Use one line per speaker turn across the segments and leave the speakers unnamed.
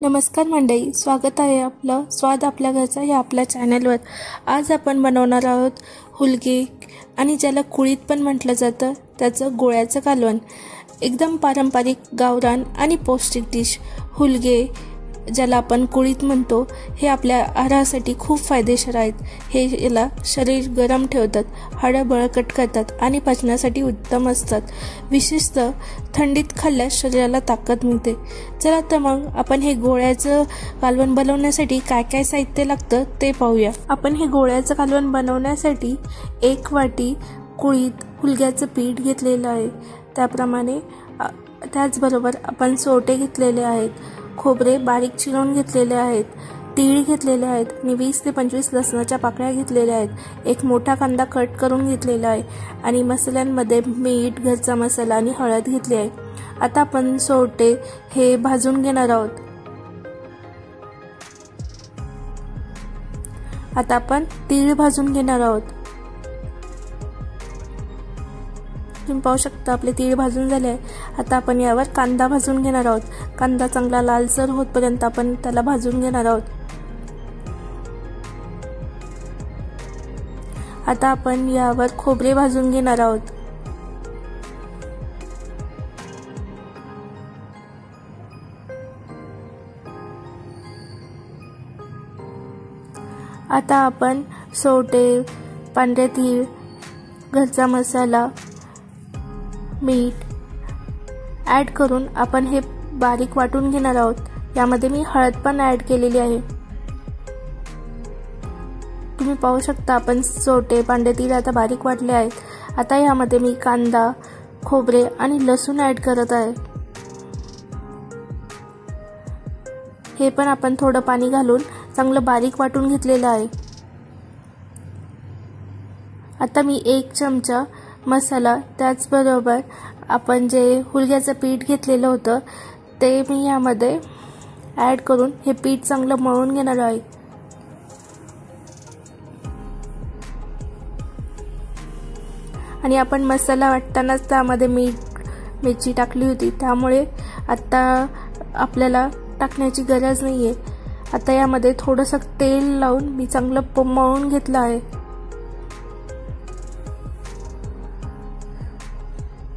नमस्कार मंडळी, स्वागत आहे आपलं स्वाद आपल्या घरचा या आपल्या चॅनलवर। आज आपण बनवणार आहोत हुलगे आणि ज्याला कुळीत पण म्हटलं जातं त्याचं गोळ्याचं कालवण। एकदम पारंपरिक गावरान आणि पौष्टिक डिश हुलगे ज्याला आपण कुळीत म्हणतो, हे आपल्या आहारासाठी खूप फायदेशीर आहेत। हे याला शरीर गरम ठेवतात, हाडं बळकट करतात आणि पचनासाठी उत्तम असतात। विशेषतः थंडीत खाल्ल्यास शरीराला ताकद मिळते। चला तर मग आपण हे गोळ्याचं कालवण बनवण्यासाठी काय काय साहित्य लागतं ते पाहूया। आपण हे गोळ्याचं कालवण बनवण्यासाठी 1 वाटी कुळीत हुलग्याचं पीठ घेतलेलं आहे। त्याप्रमाणे त्याचबरोबर आपण सोटे घेतलेले आहेत, खोबरे बारीक चिरून घेतलेले आहेत, तीळ घेतलेले आहेत आणि 20 ते 25 लसणाच्या पाकळ्या घेतलेल्या आहेत। एक मोठा कांदा कट करून घेतलेला आहे आणि मसाल्यांमध्ये मीठ, घरचा मसाला आणि हळद घेतली आहे। आता आपण सोटे हे भाजून घेणार आहोत। आता आपण तीळ भाजून घेणार आहोत। तुम्ही पाहू शकता आपले तीळ भाजून झाले आहे। आता आपण यावर कांदा भाजून घेणार आहोत। कांदा चांगला लालसर होतपर्यंत आपण त्याला भाजून घेणार आहोत। आता आपण यावर खोबरे भाजून घेणार आहोत। आता आपण सोटे, पांढरे तीळ, घरचा मसाला, मीठ ॲड करून आपण हे बारीक वाटून घेणार आहोत। यामध्ये मी हळद पण ॲड केलेली आहे। तुम्ही पाहू शकता आपण सोटे, पांढरे तीळ आता बारीक वाटले आहेत। आता यामध्ये मी कांदा, खोबरे आणि लसूण ॲड करत आहे। हे पण आपण थोडं पाणी घालून चांगलं बारीक वाटून घेतलेलं आहे। आता मी 1 चमचा मसाला, त्याचबरोबर आपण जे हुलग्याचं पीठ घेतलेलं होतं ते मी यामध्ये ॲड करून हे पीठ चांगलं मळून घेणार आहे। आणि आपण मसाला वाटतानाच त्यामध्ये मीठ, मिरची टाकली होती, त्यामुळे आता आपल्याला टाकण्याची गरज नाहीये। आता यामध्ये थोडंसं तेल लावून मी चांगलं मळून घेतलं आहे।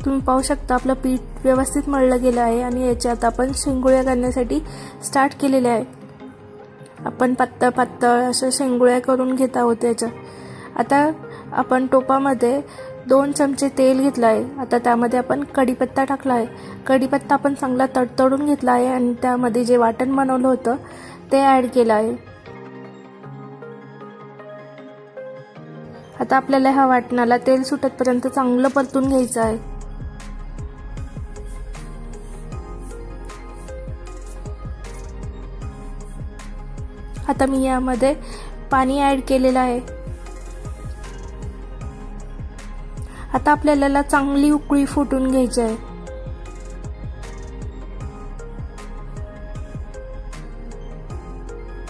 तुम्ही पाहू शकता आपलं पीठ व्यवस्थित मळलं गेलं आहे आणि याच्यात आपण शेंगुळ्या करण्यासाठी स्टार्ट केलेले आहे। आपण पातळ पातळ अशा शेंगुळ्या करून घेत आहोत याच्या। आता आपण टोपामध्ये 2 चमचे तेल घेतलं आहे। आता त्यामध्ये आपण कढीपत्ता टाकला आहे। कढीपत्ता आपण चांगला तडतडून घेतला आहे आणि त्यामध्ये जे वाटण बनवलं होतं ते ॲड केलं आहे। आता आपल्याला ह्या वाटणाला तेल सुटतपर्यंत चांगलं परतून घ्यायचं आहे। आता मी यामध्ये पाणी ॲड केलेलं आहे। आता आपल्याला चांगली उकळी फुटून घ्यायची आहे।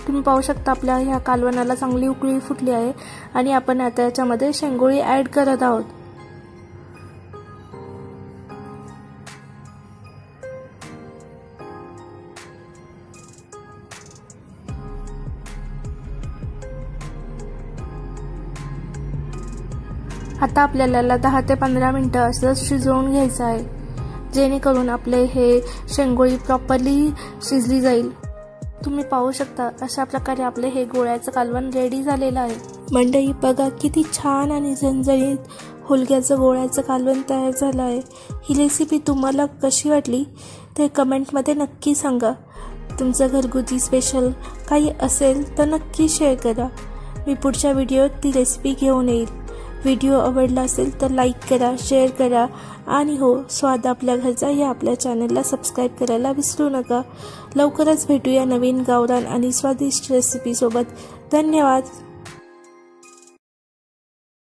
तुम्ही पाहू शकता आपल्या ह्या कालवणाला चांगली उकळी फुटली आहे आणि आपण आता याच्यामध्ये शेंगोळी ॲड करत आहोत। आता आपल्याला 10 ते 15 मिनिटं असं शिजवून घ्यायचं आहे, जेणेकरून आपले हे शेंगोळी प्रॉपरली शिजली जाईल। तुम्ही पाहू शकता अशा प्रकारे आपले हे गोळ्याचं कालवण रेडी झालेलं आहे। मंडळी बघा किती छान आणि झणझणीत हुलग्याचं गोळ्याचं कालवण तयार झालं आहे। ही रेसिपी तुम्हाला कशी वाटली ते कमेंटमध्ये नक्की सांगा। तुमचं घरगुती स्पेशल काही असेल तर नक्की शेअर करा। मी पुढच्या व्हिडिओत ती रेसिपी घेऊन येईल। व्हिडिओ आवडला असेल तर लाईक करा, शेअर करा आणि हो, स्वाद आपल्या घरचा या आपल्या चॅनलला सबस्क्राईब करायला विसरू नका। लवकरच भेटूया नवीन गावरान आणि स्वादिष्ट रेसिपी सोबत। धन्यवाद।